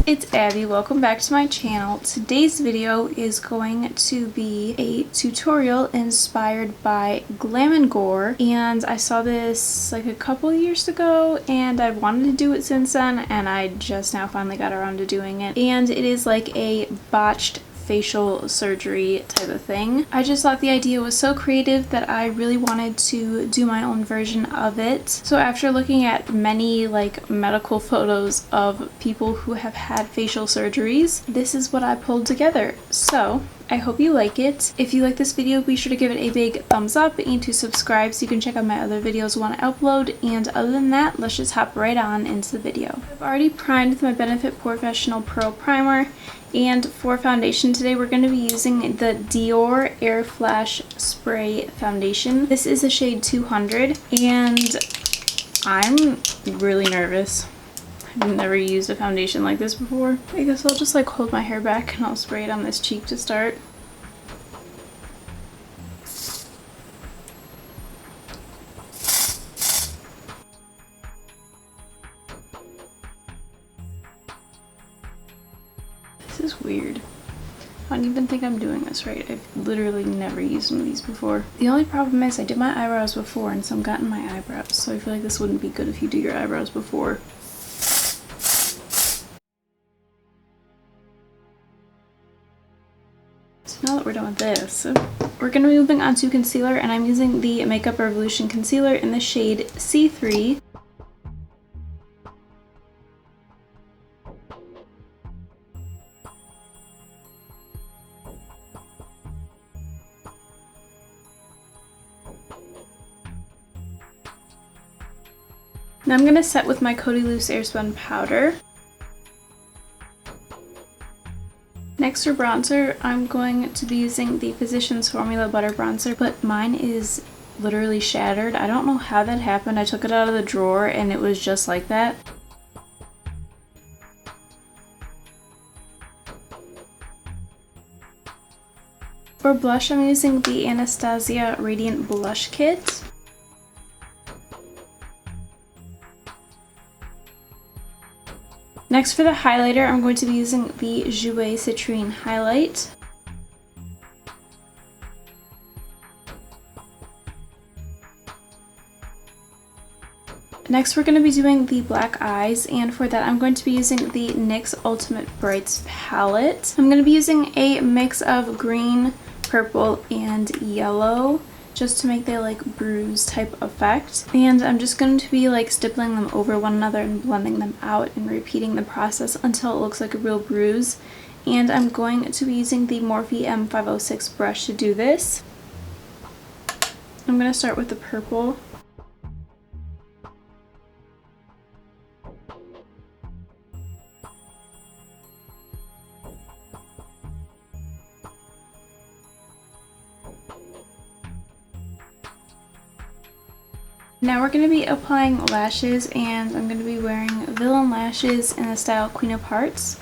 it's Abby. Welcome back to my channel. Today's video is going to be a tutorial inspired by Glam & Gore, and I saw this like a couple years ago and I wanted to do it since then, and I just now finally got around to doing it. And it is like a botched facial surgery type of thing. I just thought the idea was so creative that I really wanted to do my own version of it. So after looking at many like medical photos of people who have had facial surgeries, this is what I pulled together. So I hope you like it. If you like this video, be sure to give it a big thumbs up and to subscribe so you can check out my other videos when I upload. And other than that, let's just hop right on into the video. I've already primed with my Benefit Professional Pro Primer, and for foundation today we're going to be using the Dior Air Flash Spray Foundation. This is a shade 200 and I'm really nervous. I've never used a foundation like this before. I guess I'll just like hold my hair back and I'll spray it on this cheek to start. This is weird. I don't even think I'm doing this right. I've literally never used one of these before. The only problem is I did my eyebrows before and some got in my eyebrows, so I feel like this wouldn't be good if you do your eyebrows before. So now that we're done with this, we're going to be moving on to concealer, and I'm using the Makeup Revolution concealer in the shade C3. Now I'm going to set with my Coty Loose Airspun powder. Next for bronzer, I'm going to be using the Physicians Formula Butter Bronzer, but mine is literally shattered. I don't know how that happened. I took it out of the drawer and it was just like that. For blush, I'm using the Anastasia Radiant Blush Kit. Next for the highlighter, I'm going to be using the Jouer Citrine Highlight. Next we're going to be doing the black eyes, and for that I'm going to be using the NYX Ultimate Brights palette. I'm going to be using a mix of green, purple, and yellow, just to make the like bruise type effect. And I'm just going to be like stippling them over one another and blending them out and repeating the process until it looks like a real bruise. And I'm going to be using the Morphe M506 brush to do this. I'm going to start with the purple. Now we're going to be applying lashes, and I'm going to be wearing Villain lashes in the style Queen of Hearts.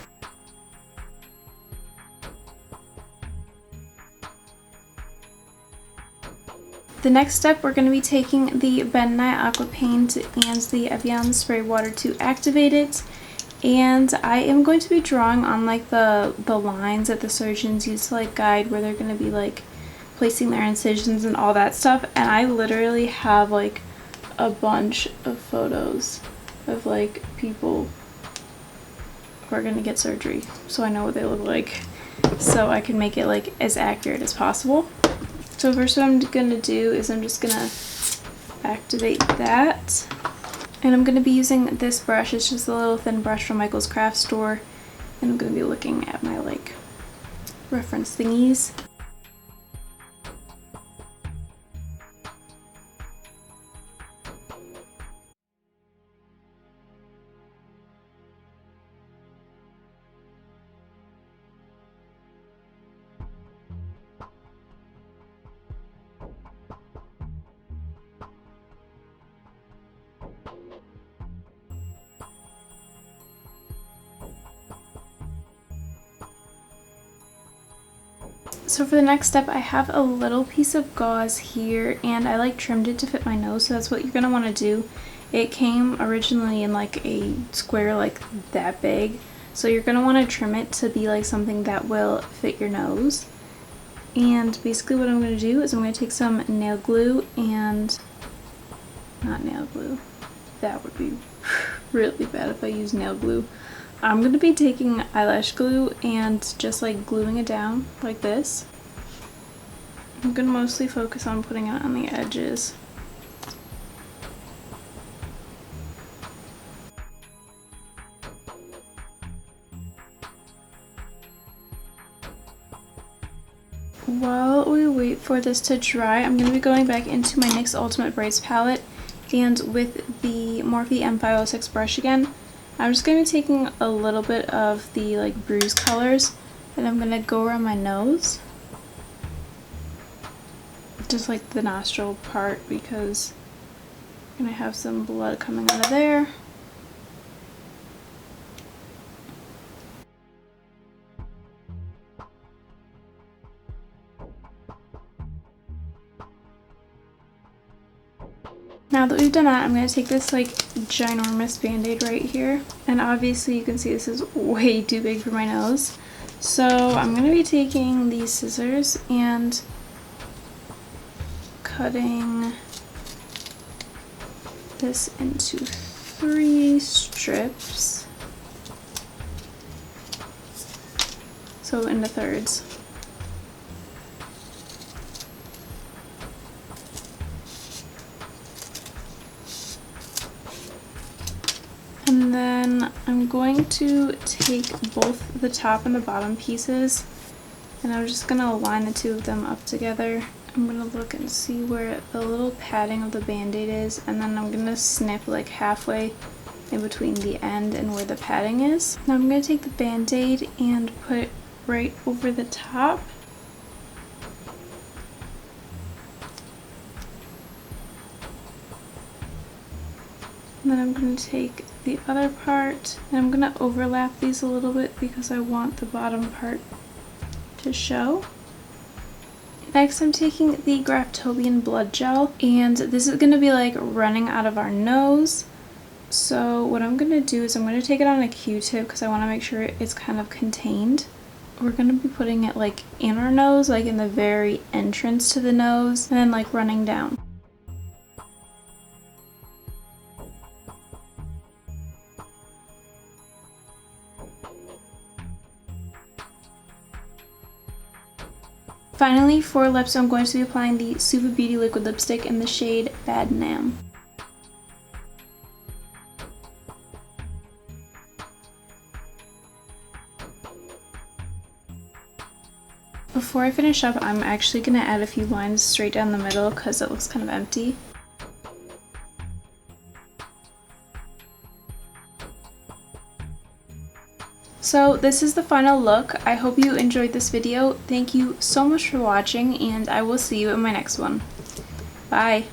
The next step, we're going to be taking the Ben Nye Aqua Paint and the Evian Spray Water to activate it. And I am going to be drawing on like the lines that the surgeons use to like guide where they're going to be like placing their incisions and all that stuff. And I literally have like a bunch of photos of like people who are gonna get surgery, so I know what they look like, so I can make it like as accurate as possible. So first what I'm gonna do is I'm just gonna activate that, and I'm gonna be using this brush. It's just a little thin brush from Michael's Craft Store, and I'm gonna be looking at my like reference thingies. So for the next step, I have a little piece of gauze here, and I like trimmed it to fit my nose, so that's what you're going to want to do. It came originally in like a square like that big, So you're going to want to trim it to be like something that will fit your nose. And basically what I'm going to do is I'm going to take some nail glue and, not nail glue, that would be really bad if I use nail glue. I'm going to be taking eyelash glue and just like gluing it down like this. I'm going to mostly focus on putting it on the edges. While we wait for this to dry, I'm going to be going back into my NYX Ultimate Braids palette, and with the Morphe M506 brush again, I'm just going to be taking a little bit of the like bruise colors, and I'm going to go around my nose, just like the nostril part, because I'm going to have some blood coming out of there. Now that we've done that, I'm going to take this like ginormous band-aid right here, and obviously you can see this is way too big for my nose. So I'm going to be taking these scissors and cutting this into 3 strips, so into thirds. And then I'm going to take both the top and the bottom pieces, and I'm just going to align the two of them up together. I'm going to look and see where the little padding of the band-aid is, and then I'm going to snip like halfway in between the end and where the padding is. Now I'm going to take the band-aid and put it right over the top. And then I'm going to take the other part, and I'm going to overlap these a little bit because I want the bottom part to show. Next, I'm taking the Graftobian Blood Gel, and this is going to be like running out of our nose. So what I'm going to do is I'm going to take it on a Q-tip because I want to make sure it's kind of contained. We're going to be putting it like in our nose, like in the very entrance to the nose, and then like running down. Finally, for lips, I'm going to be applying the Suva Beauty Liquid Lipstick in the shade Bad Nam. Before I finish up, I'm actually going to add a few lines straight down the middle because it looks kind of empty. So this is the final look. I hope you enjoyed this video. Thank you so much for watching, and I will see you in my next one. Bye!